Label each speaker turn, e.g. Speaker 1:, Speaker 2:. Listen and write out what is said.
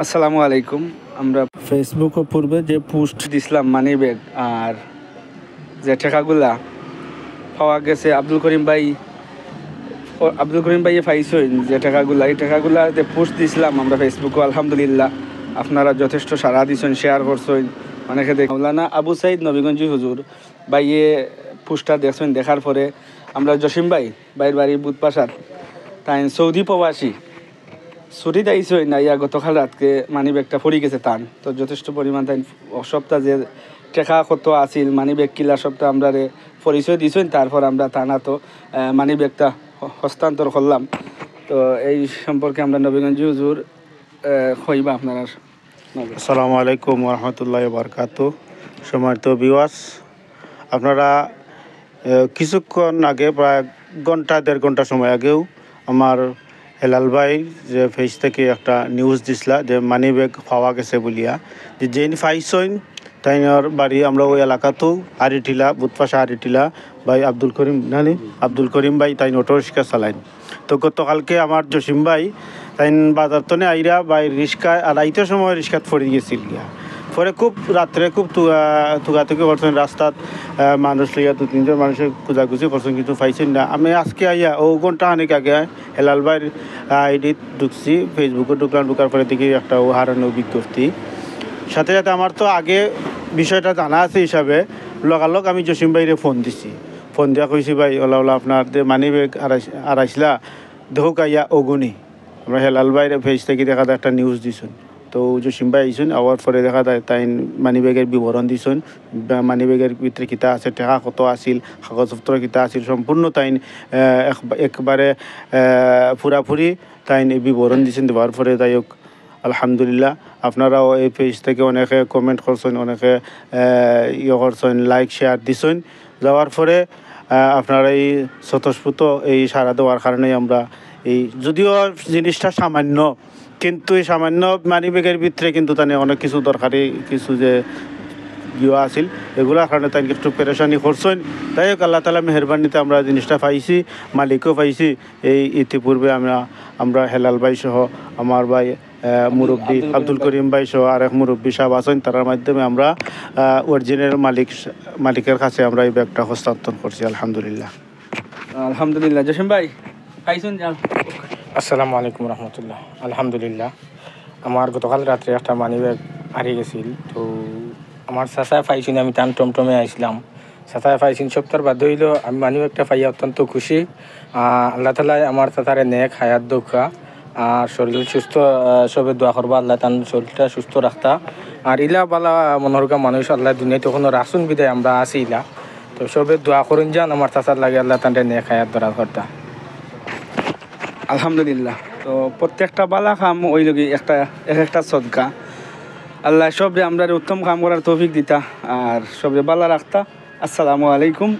Speaker 1: আসসালামু আলাইকুম। আমরা ফেসবুক পূর্বে যে পোস্ট দিছিলাম মানি ব্যাগ আর যে টাকাগুলা পাওয়া গেছে আব্দুল করিম ভাইয়ে পাইছেন যে টাকাগুলা, এই টাকাগুলা যে পোস্ট দিছিলাম আমরা ফেসবুকে, আলহামদুলিল্লাহ আপনারা যথেষ্ট সাড়া দিচ্ছেন, শেয়ার করছেন অনেকে। মৌলানা আবু সাইদ নবীগঞ্জি হুজুর ভাইয়ে পোস্টটা দেখছেন, দেখার পরে আমরা জসিম ভাইয়ের বাড়ি বুধপাশার তাই সৌদি প্রবাসী ছুটি আইসই না, ইয়া গতকাল রাতকে মানি ব্যাগটা পড়ে গেছে টান, তো যথেষ্ট পরিমাণ তাই সপ্তাহ যে টেকা কত আসিল মানি ব্যাগ কিলা সপ্তাহ আমরা পরিচয় দিয়েছেন, তারপর আমরা টানা তো মানি ব্যাগটা হস্তান্তর করলাম। তো এই সম্পর্কে আমরা নবীগঞ্জ হুজুর হইবা আপনার।
Speaker 2: আসসালামু আলাইকুম রহমতুল্লাহ বারকাতু। সম্মানিত ভিউয়ার্স, আপনারা কিছুক্ষণ আগে প্রায় দেড় ঘন্টা সময় আগেও আমার হেলাল ভাই যে ফেস থেকে একটা নিউজ দিছিলা যে মানি ব্যাগ পাওয়া গেছে বলিয়া, যে যেন পাইছইন তাইনার বাড়ি আমরা ওই এলাকাতেও আরিটিলা বুধপাশা আরিটিলা ভাই আব্দুল করিম ভাই তাই অটো রিক্সা চালাইন। তো গতকালকে আমার জসিম ভাই তাইন বাজার তনে আইরা ভাই রিক্সায় আড়াইটার সময় রিক্সাত পড়ে গেছিল গিয়া, পরে খুব রাত্রে খুব তুগাতুকি করছেন রাস্তাত, মানুষ লিয়া 2-3জন মানুষের খোঁজাখুঁজি করছেন কিন্তু পাইছেন না। আমি আজকে আইয়া ঘন্টা অনেক আগে হেলাল ভাইয়ের আইডিত ঢুকছি, ফেসবুকে ঢুকার পরে দেখি একটা হারানো বিজ্ঞপ্তি। সাথে সাথে আমার তো আগে বিষয়টা জানা আছে হিসাবে লগালগ আমি জসিম ভাইরে ফোন দিছি। ফোন দিয়া কইছি ভাই ওলা আপনার যে মানি ব্যাগ আড়াইছিলা দেখুক আইয়া অগুনি। আমরা হেলাল ভাইয়ের ফেস থেকে দেখা যায় একটা নিউজ দিছেন, তো জসিম ভাই আইসুন আওয়ার পরে দেখা যায় তাই মানি ব্যাগের বিবরণ দিছেন, মানি ব্যাগের ভিতরে কিতা আছে, টাকা কত আসিল, কাগজপত্র কিতা আসিল, সম্পূর্ণ তাই একবারে পুরাপুরি তাই বিবরণ দিছেন। দেওয়ার পরে যাই হোক আলহামদুলিল্লাহ, আপনারাও এই পেজ থেকে অনেকে কমেন্ট করছেন, অনেকে করছেন, লাইক শেয়ার দিছেন। যাওয়ার পরে আপনারা এই স্বতঃস্ফূর্ত এই সাড়া দেওয়ার কারণে আমরা এই যদিও জিনিসটা সামান্য, কিন্তু এই সামান্য মানি ব্যাগের ভিতরে কিন্তু তাই অনেক কিছু দরকারি কিছু যে আছিল, এগুলোর কারণে তাই একটু পেরেশানি করছেন। তাই হোক আল্লাহ তাআলা মেহরবানিতে আমরা জিনিসটা পাইছি, মালিকও পাইছি। এই ইতিপূর্বে আমরা হেলাল ভাই সহ আমার ভাই মুরব্বী আব্দুল করিম ভাই সহ আরেক মুরব্বী সাহেব আছেন, তার মাধ্যমে আমরা অরিজিনাল মালিকের কাছে আমরা এই ব্যাগটা হস্তান্তর করছি আলহামদুলিল্লাহ।
Speaker 1: জসিম ভাই পাইছেন?
Speaker 3: আসসালামু আলাইকুম রহমতুল্লাহ। আলহামদুলিল্লাহ, আমার গতকাল রাত্রে একটা মানি ব্যাগ হারিয়ে গেছিল। তো আমার চাচায় পাইছিন, আমি টান টমটমে আইছিলাম, চাচায় পাইছিন। সপ্তাহের বাধ্য হইল আমি মানি ব্যাগটা পাইয়া অত্যন্ত খুশি। আল্লাহ তাআলা আমার চাচারে নেক হায়াত দোকা আর শরীর সুস্থ, সবে দোয়া করবা আল্লাহ তার শরীরটা সুস্থ রাখতা। আর ইলা বালা মনোরকা মানুষ আল্লাহ দুনিয়াতে কোনো রাসুন বিদায় আমরা আছি ইলা। তো সবে দোয়া করুন যান আমার চাচার লাগে আল্লাহ তার নেক হায়াত ধরা করতা।
Speaker 1: আলহামদুলিল্লাহ। তো প্রত্যেকটা বালা কাম ওই লগে একটা সদকা, আল্লাহ সবরে আমরা উত্তম কাম করার তৌফিক দিতা আর সবরে বালা রাখতা। আসসালামু আলাইকুম।